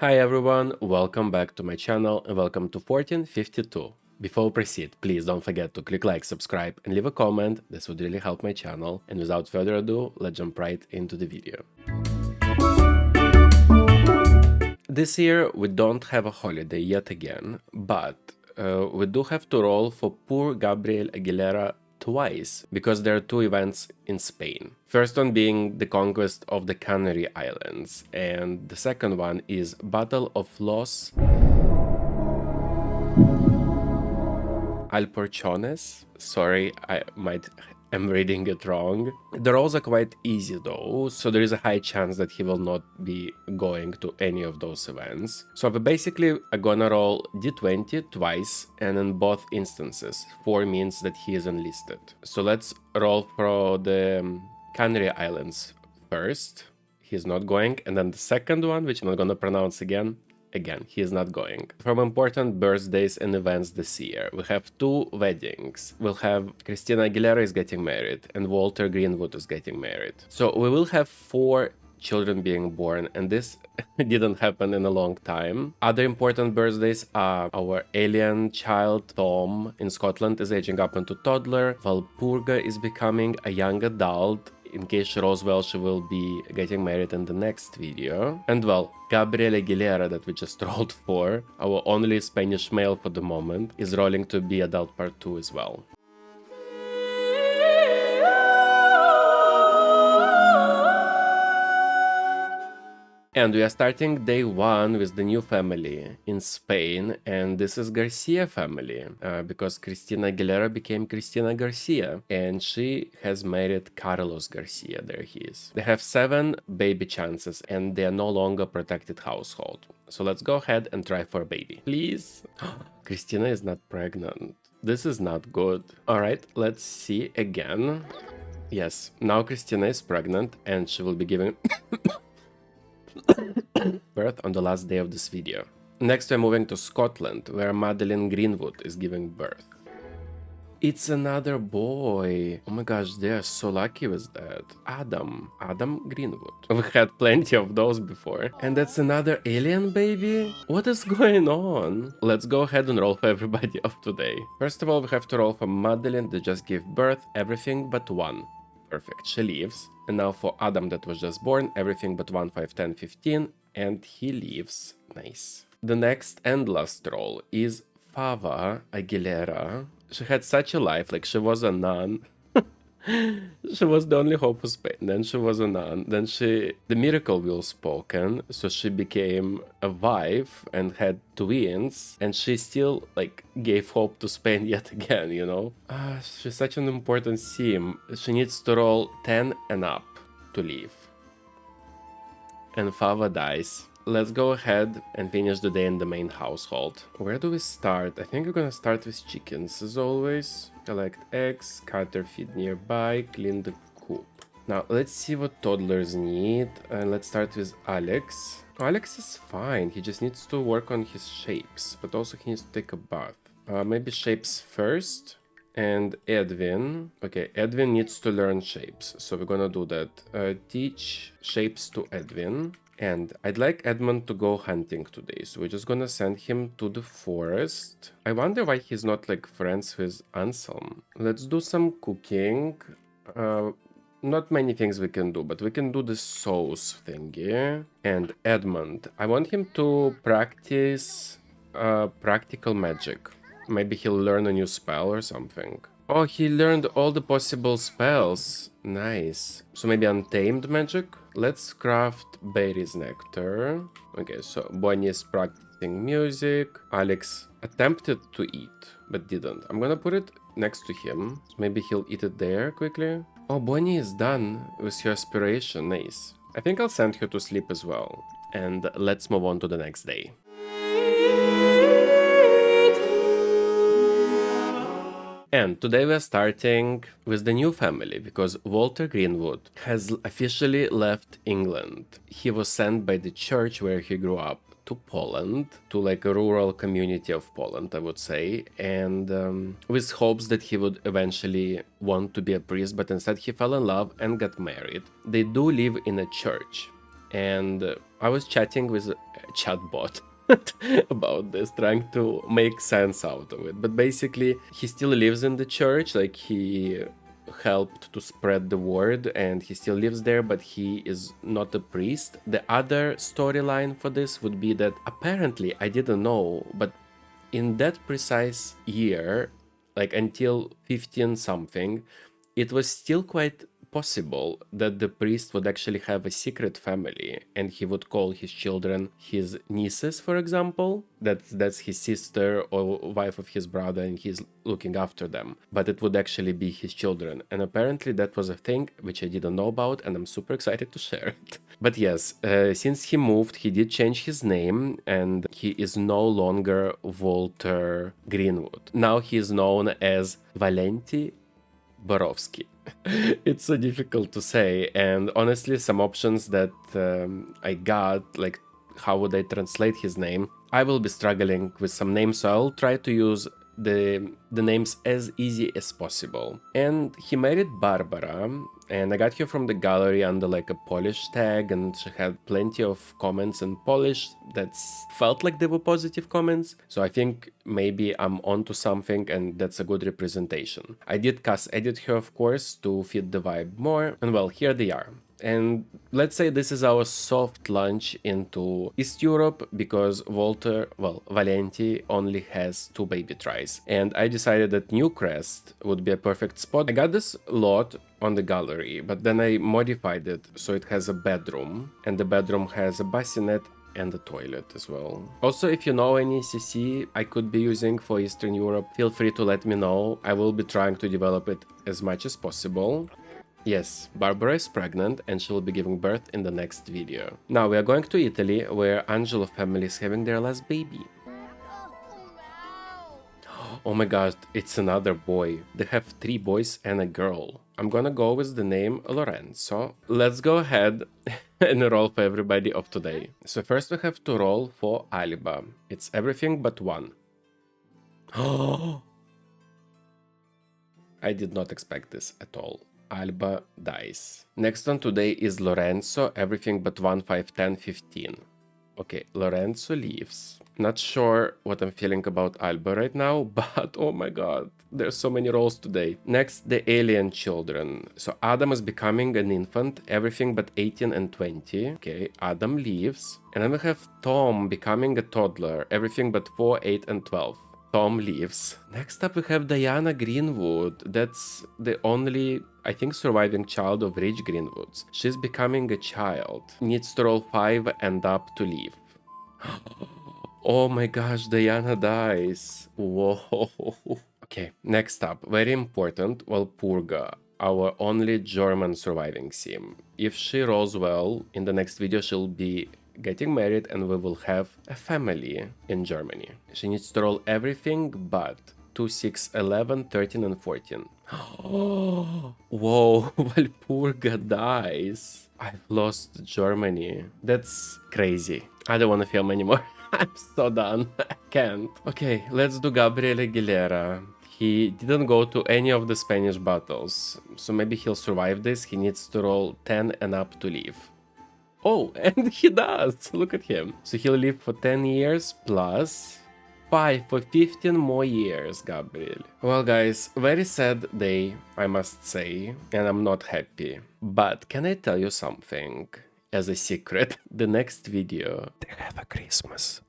Hi everyone, welcome back to my channel and welcome to 1452. Before we proceed, please don't forget to click like, subscribe and leave a comment, this would really help my channel. And without further ado, let's jump right into the video. This year we don't have a holiday yet again, but we do have to roll for poor Gabriel Aguilera twice, because there are two events in Spain. First one being the conquest of the Canary Islands, and the second one is Battle of Los Alporchones. Sorry, I'm reading it wrong. The rolls are quite easy though, so there is a high chance that he will not be going to any of those events. So we basically are gonna roll d20 twice, and in both instances, 4 means that he is enlisted. So let's roll for the Canary Islands first. He's not going, and then the second one, which I'm not gonna pronounce again, he is not going. From important birthdays and events this year, we have 2 weddings. We'll have Christina Aguilera is getting married and Walter Greenwood is getting married. So we will have 4 children being born, and this didn't happen in a long time. Other important birthdays are our alien child Tom in Scotland is aging up into toddler, Valpurga is becoming a young adult. In case she rolls well, she will be getting married in the next video. And well, Gabriel Aguilera that we just rolled for, our only Spanish male for the moment, is rolling to be adult part 2 as well. And we are starting day 1 with the new family in Spain, and this is Garcia family, because Cristina Aguilera became Cristina Garcia, and she has married Carlos Garcia, there he is. They have 7 baby chances, and they are no longer protected household. So let's go ahead and try for a baby. Please? Cristina is not pregnant. This is not good. Alright, let's see again. Yes, now Cristina is pregnant, and she will be giving... birth on the last day of this video. Next we're moving to Scotland, where Madeleine Greenwood is giving birth. It's another boy. Oh my gosh, they are so lucky with that. Adam Greenwood. We had plenty of those before. And that's another alien baby? What is going on? Let's go ahead and roll for everybody of today. First of all, we have to roll for Madeleine that just gave birth, everything but 1. Perfect, she leaves. And now for Adam that was just born, everything but 1, 5, 10, 15, and he leaves. Nice. The next and last roll is Fava Aguilera. She had such a life, like she was a nun. She was the only hope of Spain, then she was a nun, then the miracle wheel spoken, so she became a wife and had twins, and she still, like, gave hope to Spain yet again, you know? She's such an important sim. She needs to roll 10 and up to leave. And Fava dies. Let's go ahead and finish the day in the main household. Where do we start? I think we're gonna start with chickens, as always. Collect eggs, cut their feed nearby, clean the coop. Now, let's see what toddlers need. Let's start with Alex. Alex is fine, he just needs to work on his shapes, but also he needs to take a bath. Maybe shapes first. And Edwin. Okay, Edwin needs to learn shapes, so we're gonna do that. Teach shapes to Edwin. And I'd like Edmund to go hunting today, so we're just gonna send him to the forest. I wonder why he's not, like, friends with Anselm. Let's do some cooking. Not many things we can do, but we can do the sauce thingy. And Edmund, I want him to practice practical magic. Maybe he'll learn a new spell or something. Oh, he learned all the possible spells. Nice. So maybe untamed magic? Let's craft berries nectar. Okay, so Bonnie is practicing music. Alex attempted to eat, but didn't. I'm gonna put it next to him. So maybe he'll eat it there quickly. Oh, Bonnie is done with her aspiration. Nice. I think I'll send her to sleep as well. And let's move on to the next day. And today we're starting with the new family, because Walter Greenwood has officially left England. He was sent by the church where he grew up to Poland, to like a rural community of Poland, I would say, and with hopes that he would eventually want to be a priest, but instead he fell in love and got married. They do live in a church, and I was chatting with a chatbot about this, trying to make sense out of it. But basically, he still lives in the church, like he helped to spread the word and he still lives there, but he is not a priest. The other storyline for this would be that apparently, I didn't know, but in that precise year, like until 15 something, it was still quite possible that the priest would actually have a secret family and he would call his children his nieces, for example. That's his sister or wife of his brother and he's looking after them, but it would actually be his children. And apparently that was a thing which I didn't know about, and I'm super excited to share it. But yes, since he moved, he did change his name and he is no longer Walter Greenwood. Now he is known as Valenti Borowski. It's so difficult to say, and honestly, some options that I got, like how would I translate his name, I will be struggling with some names, so I'll try to use the names as easy as possible. And he married Barbara, and I got her from the gallery under like a Polish tag, and she had plenty of comments in Polish that felt like they were positive comments. So I think maybe I'm onto something, and that's a good representation. I did cast edit her, of course, to fit the vibe more, and well, here they are. And let's say this is our soft launch into East Europe, because Valenti only has 2 baby tries. And I decided that Newcrest would be a perfect spot. I got this lot on the gallery, but then I modified it so it has a bedroom, and the bedroom has a bassinet and a toilet as well. Also, if you know any CC I could be using for Eastern Europe, feel free to let me know. I will be trying to develop it as much as possible. Yes, Barbara is pregnant and she will be giving birth in the next video. Now we are going to Italy, where Angelo family is having their last baby. Oh my god, it's another boy. They have 3 boys and a girl. I'm gonna go with the name Lorenzo. Let's go ahead and roll for everybody of today. So first we have to roll for Alba. It's everything but 1. Oh! I did not expect this at all. Alba dies. Next one today is Lorenzo, everything but 1, 5, 10, 15. Okay, Lorenzo leaves. Not sure what I'm feeling about Alba right now, but oh my god, there's so many roles today. Next, the alien children. So Adam is becoming an infant, everything but 18 and 20. Okay, Adam leaves. And then we have Tom becoming a toddler, everything but 4, 8, and 12. Tom leaves. Next up we have Diana Greenwood. That's the only, I think, surviving child of rich Greenwoods. She's becoming a child. Needs to roll 5 and up to leave. Oh my gosh, Diana dies. Whoa. Okay, next up, very important, Walpurga, our only German surviving sim. If she rolls well, in the next video she'll be getting married and we will have a family in Germany. She needs to roll everything but 2, 6, 11, 13 and 14. Oh, whoa, Walpurga dies. I've lost Germany. That's crazy. I don't want to film anymore. I'm so done. I can't. Okay, let's do Gabriel Aguilera. He didn't go to any of the Spanish battles, so maybe he'll survive this. He needs to roll 10 and up to leave. Oh, and he does! Look at him. So he'll live for 10 years plus 5 for 15 more years, Gabriel. Well, guys, very sad day, I must say, and I'm not happy. But can I tell you something? As a secret, the next video, they have a Christmas.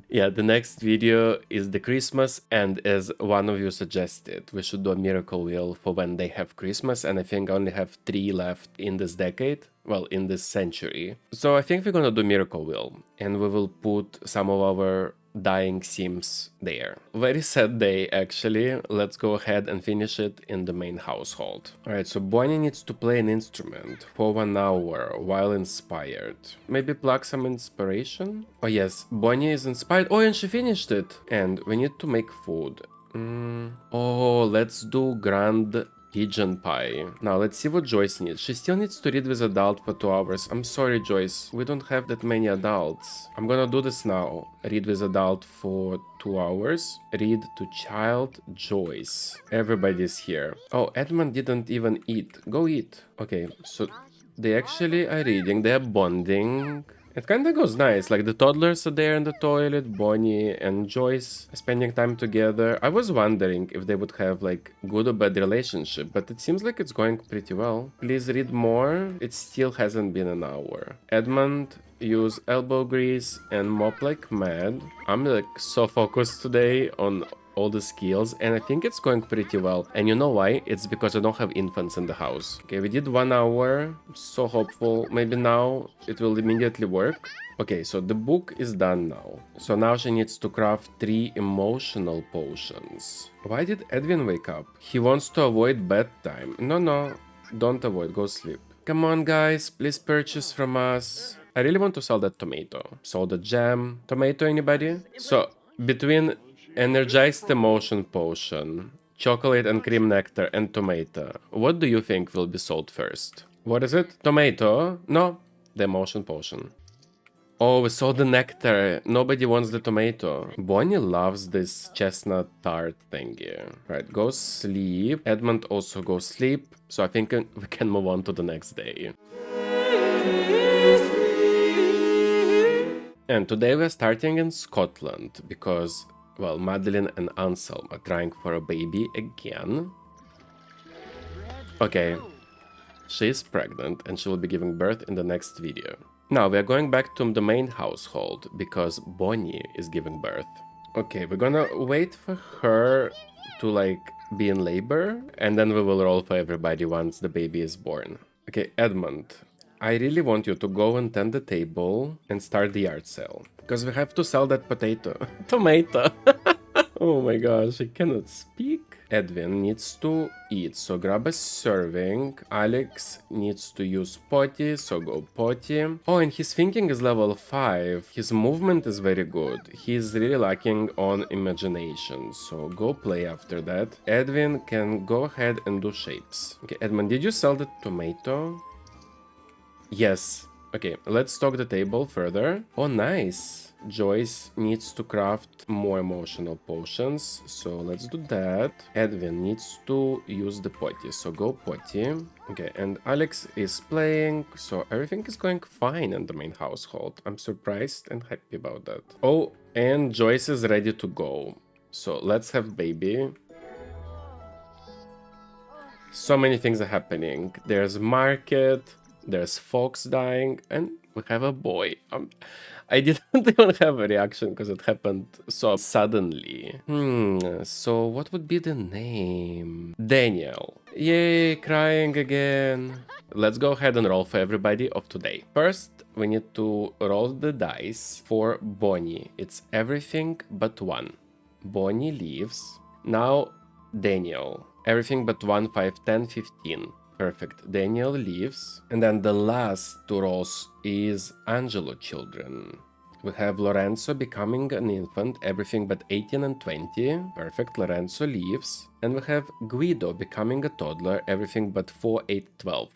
Yeah, the next video is the Christmas, and as one of you suggested, we should do a miracle wheel for when they have Christmas, and I think I only have 3 left in this decade, well, in this century. So I think we're gonna do miracle wheel, and we will put some of our dying sims there. Very sad day, actually. Let's go ahead and finish it in the main household. Alright, so Bonnie needs to play an instrument for 1 hour while inspired. Maybe plug some inspiration? Oh yes, Bonnie is inspired. Oh, and she finished it! And we need to make food. Oh, let's do grand pigeon pie. Now let's see what Joyce needs. She still needs to read with adult for 2 hours. I'm sorry, Joyce, we don't have that many adults. I'm gonna do this now. Read with adult for 2 hours. Read to child Joyce. Everybody's here. Oh, Edmund didn't even eat. Go eat. Okay, so they actually are reading. They are bonding. It kind of goes nice. Like the toddlers are there in the toilet, Bonnie and Joyce are spending time together. I was wondering if they would have like good or bad relationship, but it seems like it's going pretty well. Please read more. It still hasn't been an hour. Edmund use elbow grease and mop like mad. I'm like so focused today on all the skills, and I think it's going pretty well. And you know why? It's because I don't have infants in the house. Okay, we did 1 hour. So hopeful. Maybe now it will immediately work. Okay, so the book is done now. So now she needs to craft 3 emotional potions. Why did Edwin wake up? He wants to avoid bedtime. No, don't avoid. Go sleep. Come on, guys. Please purchase from us. I really want to sell that tomato. Soda jam. Tomato, anybody? So, between energized emotion potion, chocolate and cream nectar, and tomato, what do you think will be sold first? What is it? Tomato? No, the emotion potion. Oh, we saw the nectar. Nobody wants the tomato. Bonnie loves this chestnut tart thingy. Right, go sleep. Edmund also go sleep. So I think we can move on to the next day. And today we're starting in Scotland because, well, Madeline and Anselm are trying for a baby again. Okay, she's pregnant and she will be giving birth in the next video. Now we are going back to the main household because Bonnie is giving birth. Okay, we're gonna wait for her to like be in labor and then we will roll for everybody once the baby is born. Okay, Edmund, I really want you to go and tend the table and start the yard sale. Because we have to sell that potato. Tomato. Oh my gosh, I cannot speak. Edwin needs to eat, so grab a serving. Alex needs to use potty, so go potty. Oh, and his thinking is level 5. His movement is very good. He's really lacking on imagination, so go play after that. Edwin can go ahead and do shapes. Okay, Edmund, did you sell the tomato? Yes. Okay, let's stock the table further. Oh, nice. Joyce needs to craft more emotional potions, so let's do that. Edwin needs to use the potty, so go potty. Okay, and Alex is playing, so everything is going fine in the main household. I'm surprised and happy about that. Oh, and Joyce is ready to go. So let's have baby. So many things are happening. There's market. There's folks dying, and we have a boy. I didn't even have a reaction because it happened so suddenly. So what would be the name? Daniel. Yay, crying again. Let's go ahead and roll for everybody of today. First, we need to roll the dice for Bonnie. It's everything but 1. Bonnie leaves. Now, Daniel. Everything but 1, 5, 10, 15. Perfect. Daniel leaves. And then the last 2 rolls is Angelo children. We have Lorenzo becoming an infant, everything but 18 and 20. Perfect. Lorenzo leaves. And we have Guido becoming a toddler, everything but 4, 8, 12.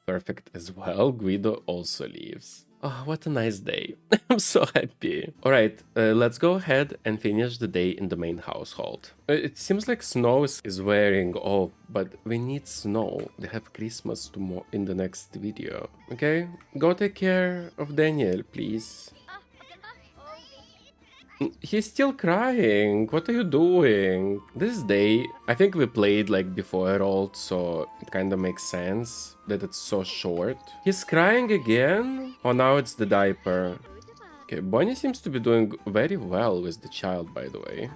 Perfect as well. Guido also leaves. Oh, what a nice day. I'm so happy. Alright, let's go ahead and finish the day in the main household. It seems like snow is wearing off, but we need snow. They have Christmas tomorrow in the next video. Okay, go take care of Daniel, please. He's still crying. What are you doing? This day, I think we played like before I rolled, so it kind of makes sense that it's so short. He's crying again? Oh, now it's the diaper. Okay, Bonnie seems to be doing very well with the child, by the way.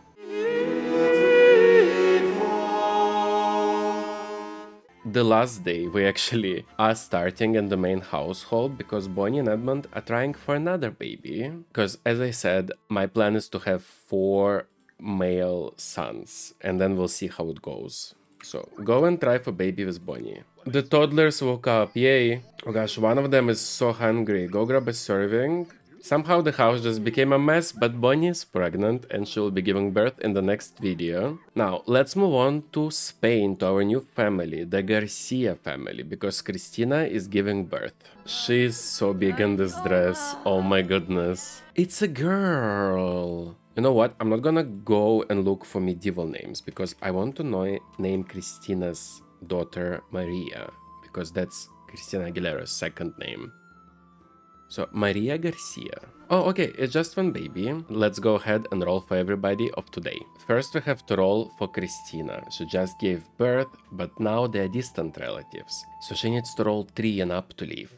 The last day we actually are starting in the main household because Bonnie and Edmund are trying for another baby. Because as I said, my plan is to have 4 male sons and then we'll see how it goes. So go and try for baby with Bonnie. The toddlers woke up, yay. Oh gosh, one of them is so hungry. Go grab a serving. Somehow the house just became a mess, but Bonnie is pregnant and she will be giving birth in the next video. Now, let's move on to Spain, to our new family, the Garcia family, because Cristina is giving birth. She's so big in this dress, oh my goodness. It's a girl! You know what, I'm not gonna go and look for medieval names, because I want to name Cristina's daughter Maria, because that's Christina Aguilera's second name. So, Maria Garcia. Oh, okay, it's just one baby. Let's go ahead and roll for everybody of today. First, we have to roll for Christina. She just gave birth, but now they're distant relatives. So she needs to roll 3 and up to leave.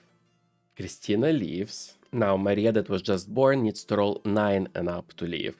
Christina leaves. Now, Maria, that was just born, needs to roll 9 and up to leave.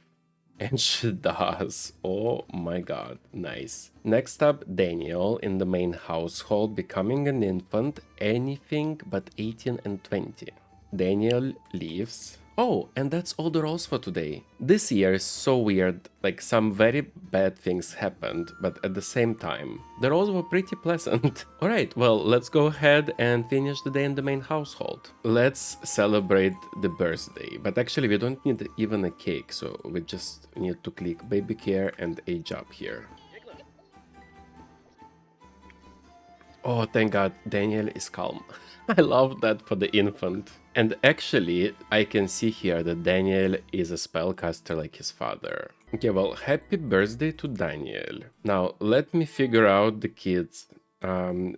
And she does. Oh my god, nice. Next up, Daniel in the main household, becoming an infant, anything but 18 and 20. Daniel leaves. Oh, and that's all the rolls for today. This year is so weird, like some very bad things happened, but at the same time, the rolls were pretty pleasant. Alright, well, let's go ahead and finish the day in the main household. Let's celebrate the birthday, but actually we don't need even a cake, so we just need to click baby care and age up here. Oh, thank god, Daniel is calm. I love that for the infant. And actually, I can see here that Daniel is a spellcaster like his father. Okay, well, happy birthday to Daniel. Now, let me figure out the kids.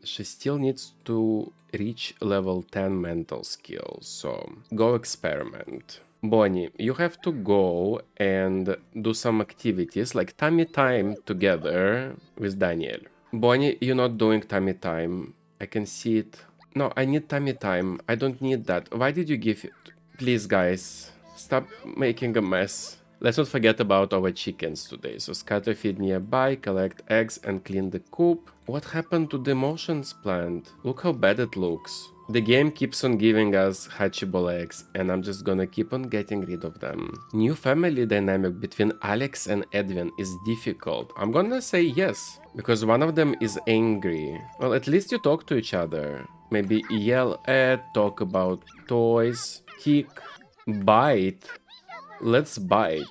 She still needs to reach level 10 mental skills, so go experiment. Bonnie, you have to go and do some activities like tummy time together with Daniel. Bonnie, you're not doing tummy time. I can see it. No, I need tummy time. I don't need that. Why did you give it? Please, guys, stop making a mess. Let's not forget about our chickens today. So scatter feed nearby, collect eggs and clean the coop. What happened to the emotions plant? Look how bad it looks. The game keeps on giving us hatchable eggs and I'm just gonna keep on getting rid of them. New family dynamic between Alex and Edwin is difficult. I'm gonna say yes, because one of them is angry. Well, at least you talk to each other. Maybe yell at, talk about toys, kick, bite. Let's bite.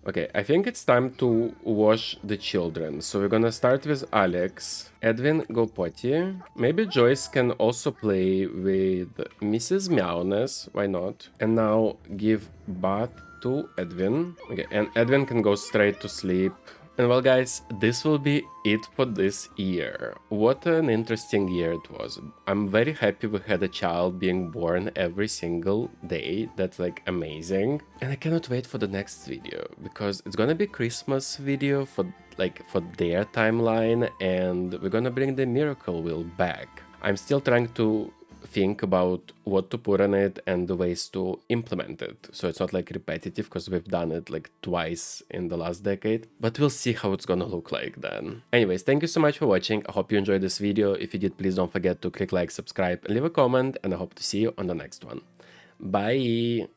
Okay, I think it's time to wash the children. So we're gonna start with Alex. Edwin, go potty. Maybe Joyce can also play with Mrs. Meowness. Why not? And now give bath to Edwin. Okay, and Edwin can go straight to sleep. And well, guys, this will be it for this year. What an interesting year it was. I'm very happy we had a child being born every single day. That's like amazing. And I cannot wait for the next video because it's gonna be Christmas video for their timeline and we're gonna bring the Miracle Wheel back. I'm still trying to think about what to put on it and the ways to implement it, so it's not like repetitive because we've done it like twice in the last decade, but we'll see how it's gonna look like then. Anyways, thank you so much for watching. I hope you enjoyed this video. If you did, please don't forget to click like, subscribe and leave a comment, and I hope to see you on the next one. Bye.